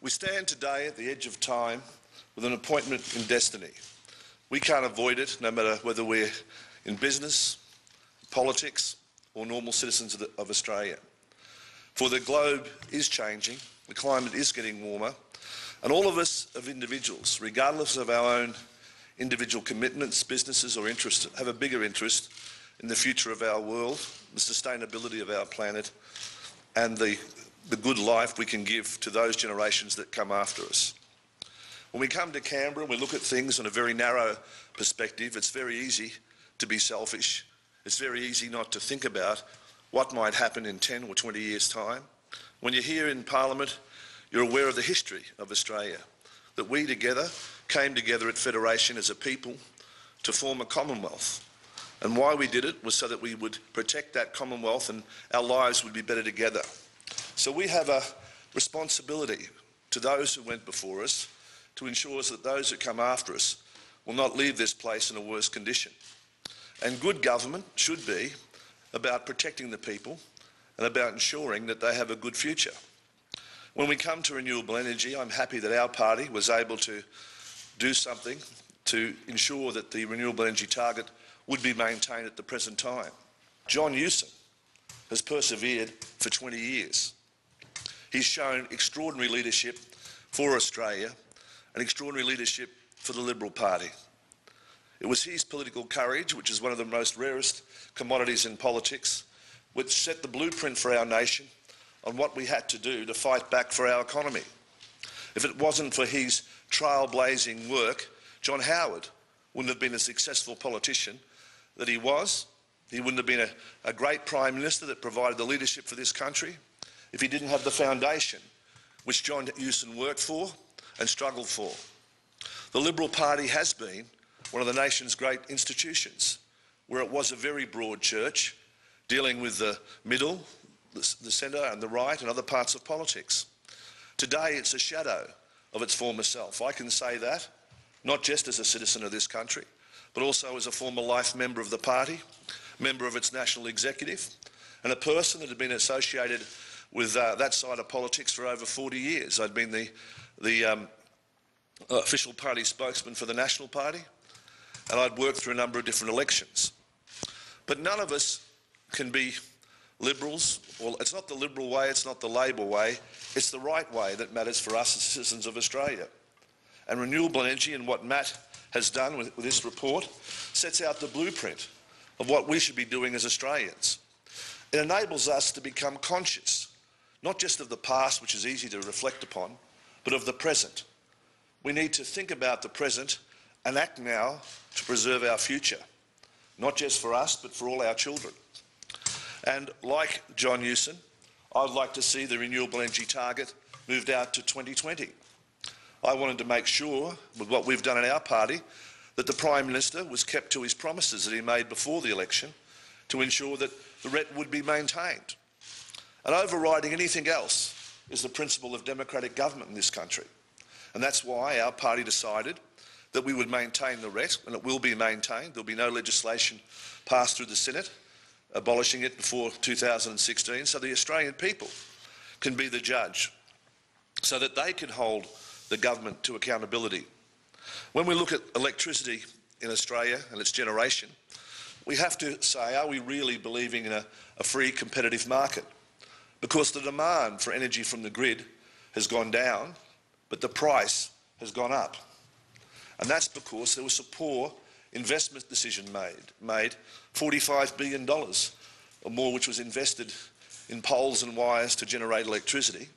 We stand today at the edge of time with an appointment in destiny. We can't avoid it, no matter whether we're in business, politics, or normal citizens of Australia. For the globe is changing, the climate is getting warmer, and all of us as individuals, regardless of our own individual commitments, businesses or interests, have a bigger interest in the future of our world, the sustainability of our planet, and the good life we can give to those generations that come after us. When we come to Canberra and we look at things on a very narrow perspective, it's very easy to be selfish. It's very easy not to think about what might happen in 10 or 20 years' time. When you're here in Parliament, you're aware of the history of Australia, that we together came together at Federation as a people to form a Commonwealth. And why we did it was so that we would protect that Commonwealth and our lives would be better together. So we have a responsibility to those who went before us to ensure that those who come after us will not leave this place in a worse condition. And good government should be about protecting the people and about ensuring that they have a good future. When we come to renewable energy, I'm happy that our party was able to do something to ensure that the renewable energy target would be maintained at the present time. John Hewson has persevered for 20 years. He's shown extraordinary leadership for Australia and extraordinary leadership for the Liberal Party. It was his political courage, which is one of the most rarest commodities in politics, which set the blueprint for our nation on what we had to do to fight back for our economy. If it wasn't for his trailblazing work, John Howard wouldn't have been a successful politician that he was. He wouldn't have been a great Prime Minister that provided the leadership for this country if he didn't have the foundation which John Hewson worked for and struggled for. The Liberal Party has been one of the nation's great institutions, where it was a very broad church dealing with the middle, the centre and the right and other parts of politics. Today it's a shadow of its former self. I can say that, not just as a citizen of this country, but also as a former life member of the party, member of its national executive, and a person that had been associated with that side of politics for over 40 years. I'd been the official party spokesman for the National Party, and I'd worked through a number of different elections. But none of us can be Liberals. Well, it's not the Liberal way, it's not the Labor way, it's the right way that matters for us as citizens of Australia. And renewable energy and what Matt has done with this report sets out the blueprint of what we should be doing as Australians. It enables us to become conscious, not just of the past, which is easy to reflect upon, but of the present. We need to think about the present and act now to preserve our future, not just for us, but for all our children. And like John Hewson, I'd like to see the renewable energy target moved out to 2020. I wanted to make sure, with what we've done in our party, that the Prime Minister was kept to his promises that he made before the election to ensure that the RET would be maintained. And overriding anything else is the principle of democratic government in this country. And that's why our party decided that we would maintain the RET, and it will be maintained. There'll be no legislation passed through the Senate abolishing it before 2016, so the Australian people can be the judge, so that they can hold the government to accountability. When we look at electricity in Australia and its generation, we have to say, are we really believing in a free competitive market? Because the demand for energy from the grid has gone down, but the price has gone up. And that's because there was a poor investment decision made $45 billion or more, which was invested in poles and wires to generate electricity.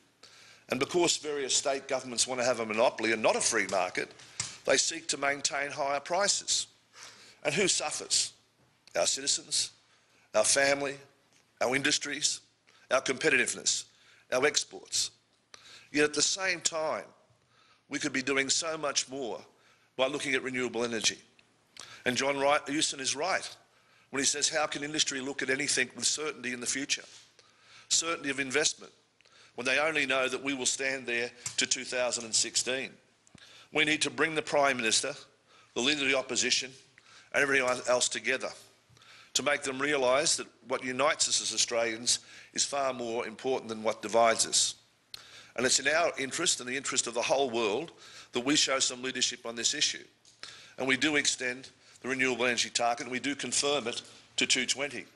And because various state governments want to have a monopoly and not a free market, they seek to maintain higher prices. And who suffers? Our citizens, our family, our industries, our competitiveness, our exports. Yet at the same time, we could be doing so much more by looking at renewable energy. And John Hewson is right when he says, how can industry look at anything with certainty in the future? Certainty of investment, when they only know that we will stand there to 2016. We need to bring the Prime Minister, the Leader of the Opposition, and everyone else together to make them realise that what unites us as Australians is far more important than what divides us. And it's in our interest and the interest of the whole world that we show some leadership on this issue. And we do extend the renewable energy target, and we do confirm it to 220. And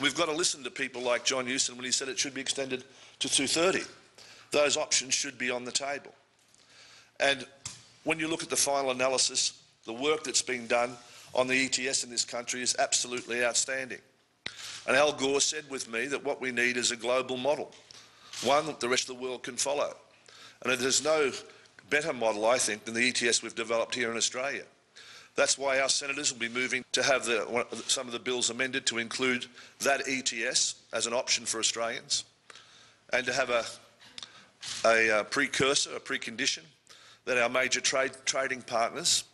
we've got to listen to people like John Hewson when he said it should be extended to 230. Those options should be on the table. And when you look at the final analysis, the work that's been done on the ETS in this country is absolutely outstanding. And Al Gore said with me that what we need is a global model, one that the rest of the world can follow. And there's no better model, I think, than the ETS we've developed here in Australia. That's why our senators will be moving to have some of the bills amended to include that ETS as an option for Australians, and to have a precursor, a precondition, that our major trading partners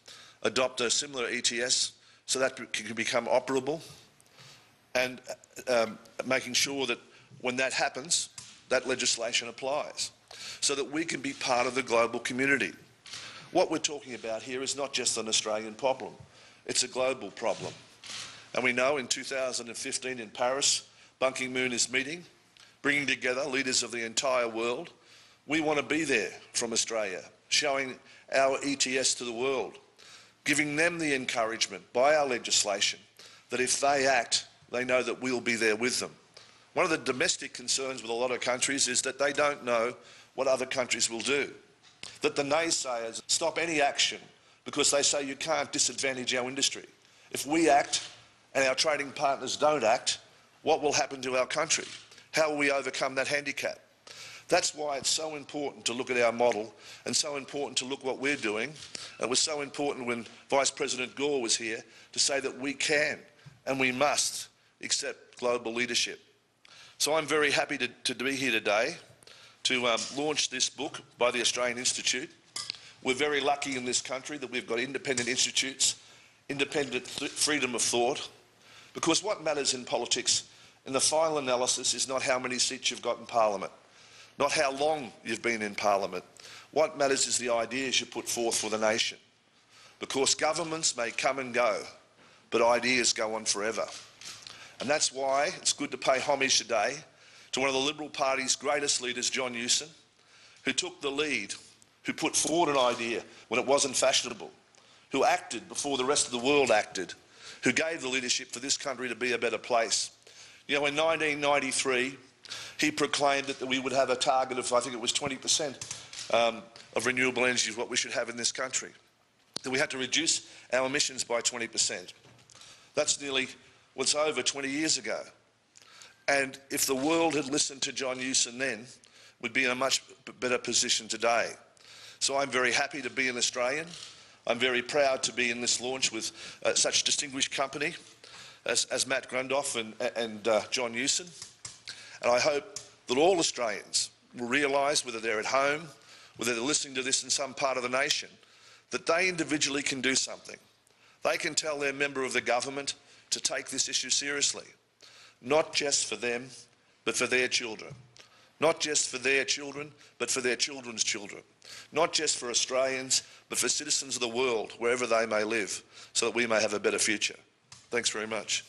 adopt a similar ETS so that it can become operable, and making sure that when that happens, that legislation applies, so that we can be part of the global community. What we're talking about here is not just an Australian problem, it's a global problem. And we know in 2015 in Paris, Ban Ki-moon is meeting, bringing together leaders of the entire world. We want to be there from Australia, showing our ETS to the world, giving them the encouragement by our legislation that if they act, they know that we'll be there with them. One of the domestic concerns with a lot of countries is that they don't know what other countries will do, that the naysayers stop any action because they say you can't disadvantage our industry. If we act and our trading partners don't act, what will happen to our country? How will we overcome that handicap? That's why it's so important to look at our model, and so important to look what we're doing. It was so important when Vice President Gore was here to say that we can and we must accept global leadership. So I'm very happy to be here today to launch this book by the Australian Institute. We're very lucky in this country that we've got independent institutes, independent freedom of thought, because what matters in politics in the final analysis is not how many seats you've got in Parliament, not how long you've been in Parliament. What matters is the ideas you put forth for the nation. Because governments may come and go, but ideas go on forever. And that's why it's good to pay homage today to one of the Liberal Party's greatest leaders, John Hewson, who took the lead, who put forward an idea when it wasn't fashionable, who acted before the rest of the world acted, who gave the leadership for this country to be a better place. You know, in 1993, he proclaimed that we would have a target of, I think it was 20% of renewable energy is what we should have in this country, that we had to reduce our emissions by 20%. That's nearly what's over 20 years ago. And if the world had listened to John Hewson then, we'd be in a much better position today. So I'm very happy to be an Australian. I'm very proud to be in this launch with such distinguished company as Matt Grundhoff and John Hewson. And I hope that all Australians will realise, whether they're at home, whether they're listening to this in some part of the nation, that they individually can do something. They can tell their member of the government to take this issue seriously, not just for them, but for their children. Not just for their children, but for their children's children. Not just for Australians, but for citizens of the world, wherever they may live, so that we may have a better future. Thanks very much.